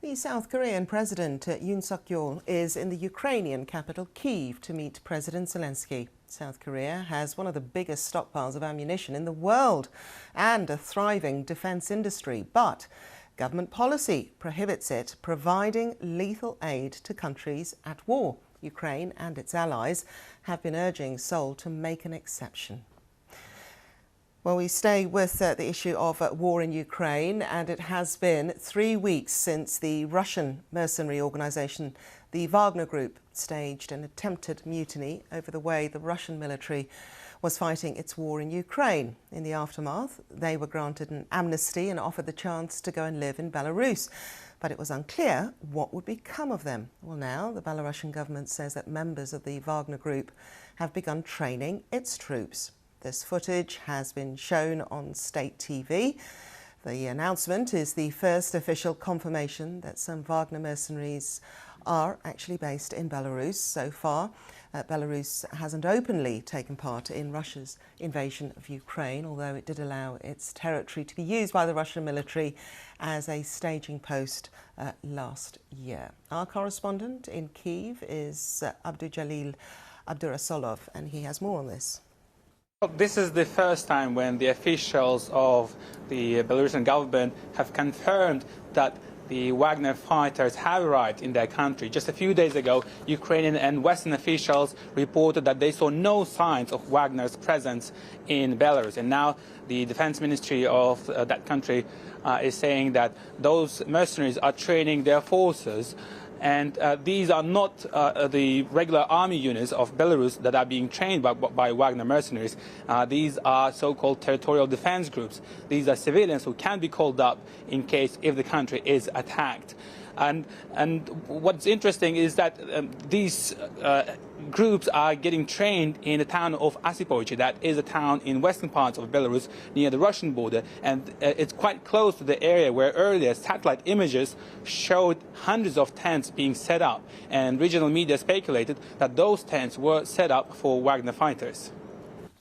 The South Korean President Yoon Suk-yeol is in the Ukrainian capital Kyiv to meet President Zelensky. South Korea has one of the biggest stockpiles of ammunition in the world and a thriving defence industry, but government policy prohibits it providing lethal aid to countries at war. Ukraine and its allies have been urging Seoul to make an exception. Well, we stay with the issue of war in Ukraine, and it has been 3 weeks since the Russian mercenary organisation, the Wagner Group, staged an attempted mutiny over the way the Russian military was fighting its war in Ukraine. In the aftermath, they were granted an amnesty and offered the chance to go and live in Belarus. But it was unclear what would become of them. Well, now the Belarusian government says that members of the Wagner Group have begun training its troops. This footage has been shown on state TV. The announcement is the first official confirmation that some Wagner mercenaries are actually based in Belarus. So far, Belarus hasn't openly taken part in Russia's invasion of Ukraine, although it did allow its territory to be used by the Russian military as a staging post last year. Our correspondent in Kyiv is Abdujalil Abdurasolov, and he has more on this. This is the first time when the officials of the Belarusian government have confirmed that the Wagner fighters have arrived in their country. Just a few days ago, Ukrainian and Western officials reported that they saw no signs of Wagner's presence in Belarus. And now the defense ministry of that country is saying that those mercenaries are training their forces. And these are not the regular army units of Belarus that are being trained by Wagner mercenaries. These are so-called territorial defense groups. These are civilians who can be called up in case if the country is attacked. And what's interesting is that these groups are getting trained in the town of Osipovich. That is a town in western parts of Belarus near the Russian border, and it's quite close to the area where earlier satellite images showed hundreds of tents being set up, and regional media speculated that those tents were set up for Wagner fighters.